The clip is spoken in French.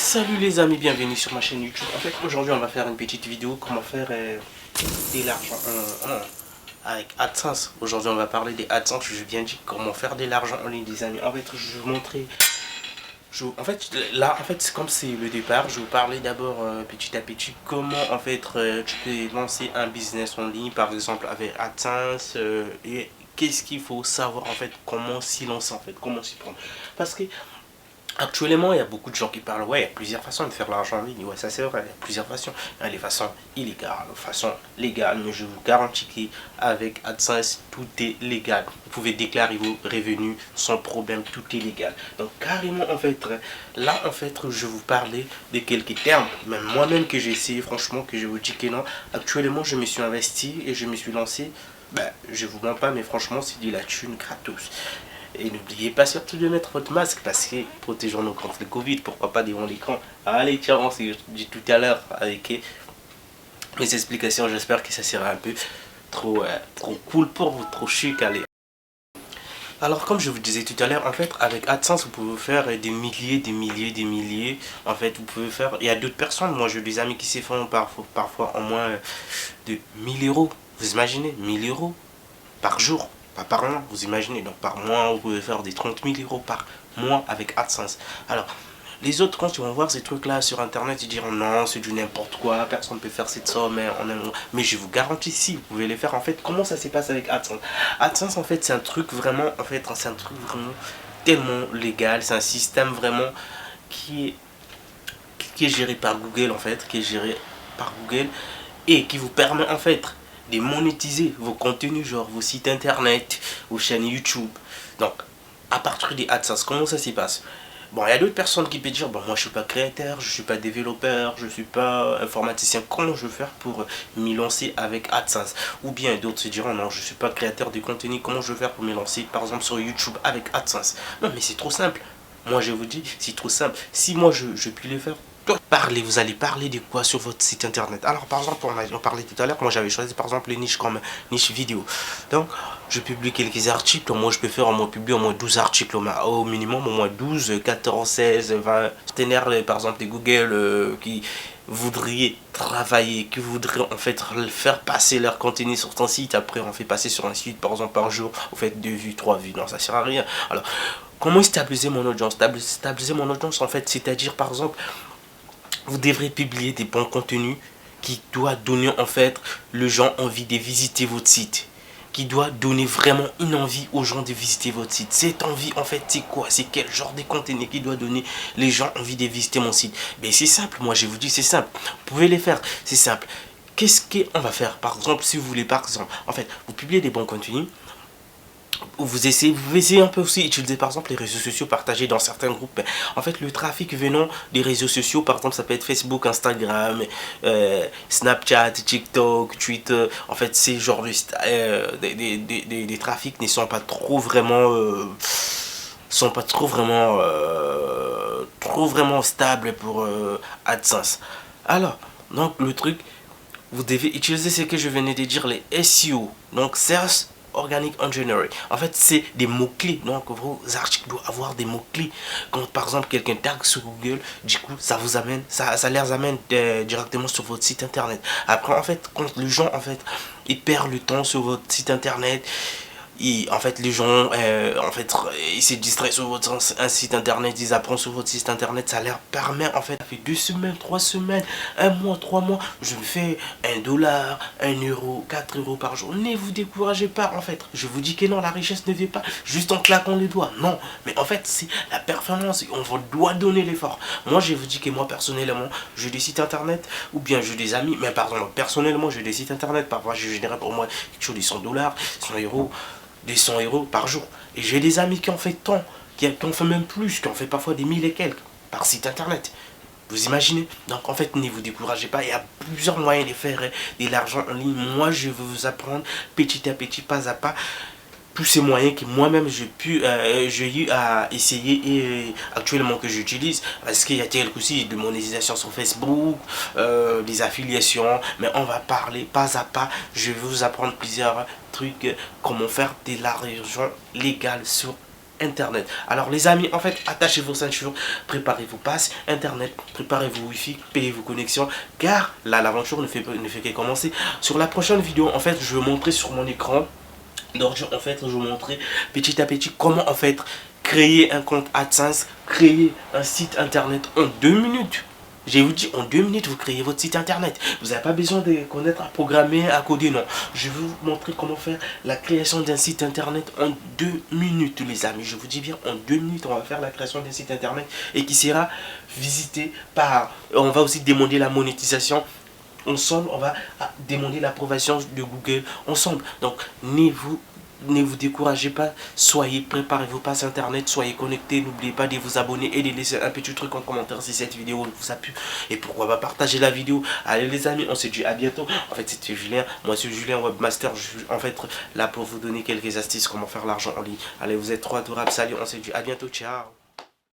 Salut les amis, bienvenue sur ma chaîne YouTube. En fait, aujourd'hui on va faire une petite vidéo comment faire de l'argent avec AdSense. Aujourd'hui on va parler des AdSense. Je viens de dire comment faire de l'argent en ligne, les amis. En fait, je vais vous montrer. En fait, c'est comme c'est le départ. Je vais vous parler d'abord petit à petit comment en fait tu peux lancer un business en ligne, par exemple avec AdSense et qu'est-ce qu'il faut savoir en fait, comment s'y lancer en fait, comment s'y prendre. Parce que actuellement, il y a beaucoup de gens qui parlent, ouais, il y a plusieurs façons de faire l'argent en ligne. Ouais, ça c'est vrai, il y a plusieurs façons. Il y a les façons illégales, les façons légales, mais je vous garantis qu'avec AdSense, tout est légal. Vous pouvez déclarer vos revenus sans problème, tout est légal. Donc carrément, en fait, là, en fait, je vous parlais de quelques termes, même moi-même que j'ai essayé, franchement, que je vous dis que non. Actuellement, je me suis investi et je me suis lancé. Ben, je vous mens pas, mais franchement, c'est de la thune gratos. Et n'oubliez pas surtout de mettre votre masque parce que protégeons-nous contre le Covid, pourquoi pas devant l'écran. Allez, tiens, on s'est dit tout à l'heure avec mes explications, j'espère que ça sera un peu trop cool pour vous, trop chic, allez. Alors comme je vous disais tout à l'heure, en fait avec AdSense vous pouvez faire des milliers. En fait vous pouvez faire, il y a d'autres personnes, moi j'ai des amis qui se font parfois en moins de 1000 €. Vous imaginez 1000 € par jour, pas par mois, vous imaginez. Donc par mois, vous pouvez faire des 30 000 € par mois avec AdSense. Alors, les autres, quand ils vont voir ces trucs-là sur Internet, ils diront non, c'est du n'importe quoi, personne ne peut faire cette somme, mais je vous garantis, si, vous pouvez les faire. En fait, comment ça se passe avec AdSense? AdSense, en fait, c'est un truc vraiment, tellement légal, c'est un système vraiment qui est géré par Google, en fait, qui est géré par Google et qui vous permet, en fait, de monétiser vos contenus, genre vos sites internet, vos chaînes YouTube. Donc, à partir des AdSense, comment ça s'y passe? Bon, il y a d'autres personnes qui peuvent dire, bon, moi je suis pas créateur, je suis pas développeur, je suis pas informaticien, comment je vais faire pour m'y lancer avec AdSense? Ou bien d'autres se diront, non, je suis pas créateur de contenu, comment je vais faire pour me lancer, par exemple, sur YouTube avec AdSense? Non, mais c'est trop simple. Moi, je vous dis, c'est trop simple. Si moi, je puis le faire, parlez, vous allez parler de quoi sur votre site internet? Alors par exemple, on parlait tout à l'heure, moi j'avais choisi par exemple les niches comme niche vidéo. Donc je publie quelques articles, moi je peux faire au moins publier au moins 12 articles au minimum, au moins 12, 14, 16, 20 partenaires par exemple de Google qui voudraient travailler, qui voudraient en fait faire passer leur contenu sur ton site, après on fait passer sur un site par exemple par jour, vous faites 2 vues, 3 vues, non ça sert à rien. Alors comment stabiliser mon audience? Stabiliser mon audience en fait, c'est-à-dire par exemple vous devrez publier des bons contenus qui doivent donner en fait les gens envie de visiter votre site, qui doit donner vraiment une envie aux gens de visiter votre site. Cette envie en fait c'est quoi? C'est quel genre de contenu qui doit donner les gens envie de visiter mon site? Mais c'est simple, moi je vous dis c'est simple, vous pouvez les faire, c'est simple. Qu'est-ce qu'on va faire? Par exemple, si vous voulez par exemple, en fait vous publiez des bons contenus, vous essayez un peu aussi utiliser par exemple les réseaux sociaux, partagés dans certains groupes. En fait le trafic venant des réseaux sociaux, par exemple ça peut être Facebook, Instagram, Snapchat, TikTok, Twitter. En fait ces genres des trafics ne sont pas trop vraiment trop vraiment stables pour AdSense. Alors donc le truc, vous devez utiliser ce que je venais de dire, les SEO, donc Search Organic Engineering. En fait c'est des mots-clés, donc vos articles doivent avoir des mots-clés. Quand par exemple quelqu'un tag sur Google, du coup ça vous amène, ça les amène directement sur votre site internet. Après en fait quand les gens en fait ils perdent le temps sur votre site internet, en fait les gens ils se distraient sur votre un site internet, ils apprennent sur votre site internet, ça leur permet en fait, ça fait 2 semaines, 3 semaines, 1 mois, 3 mois, je me fais $1, 1 €, 4 € par jour. Ne vous découragez pas en fait, je vous dis que non, la richesse ne vient pas juste en claquant les doigts, non, mais en fait c'est la performance, on vous doit donner l'effort. Moi je vous dis que moi personnellement j'ai des sites internet, ou bien j'ai des amis, mais pardon, personnellement j'ai des sites internet, parfois je génère pour moi quelque chose de $100, 100 €, des 100 € par jour. Et j'ai des amis qui ont fait tant, qui ont fait même plus, qui ont fait parfois des 1000 et quelques par site internet. Vous imaginez? Donc en fait, ne vous découragez pas, il y a plusieurs moyens de faire de l'argent en ligne. Moi, je vais vous apprendre petit à petit, pas à pas, tous ces moyens que moi-même j'ai eu à essayer et actuellement que j'utilise, parce qu'il y a quelques aussi de monétisation sur Facebook, des affiliations, mais on va parler pas à pas. Je vais vous apprendre plusieurs trucs, comment faire de l'argent légal sur Internet. Alors les amis, en fait, attachez vos ceintures, préparez vos passes Internet, préparez vos Wi-Fi, payez vos connexions, car là, l'aventure ne fait que commencer. Sur la prochaine vidéo, en fait, je vais montrer sur mon écran. Donc, en fait, je vais vous montrer petit à petit comment, en fait, créer un compte AdSense, créer un site Internet en 2 minutes. Je vous dis, en 2 minutes, vous créez votre site Internet. Vous n'avez pas besoin de connaître à programmer, à coder, non. Je vais vous montrer comment faire la création d'un site Internet en 2 minutes, les amis. Je vous dis bien, en 2 minutes, on va faire la création d'un site Internet et qui sera visité par... On va aussi demander la monétisation. Ensemble, on va demander l'approbation de Google ensemble. Donc, ne vous découragez pas, soyez, préparez vos passes Internet, soyez connectés, n'oubliez pas de vous abonner et de laisser un petit truc en commentaire si cette vidéo vous a plu. Et pourquoi pas partager la vidéo. Allez les amis, on se dit à bientôt. En fait, c'était Julien, moi c'est Julien Webmaster, je suis en fait là pour vous donner quelques astuces comment faire l'argent en ligne. Allez, vous êtes trop adorables, salut, on se dit à bientôt, ciao.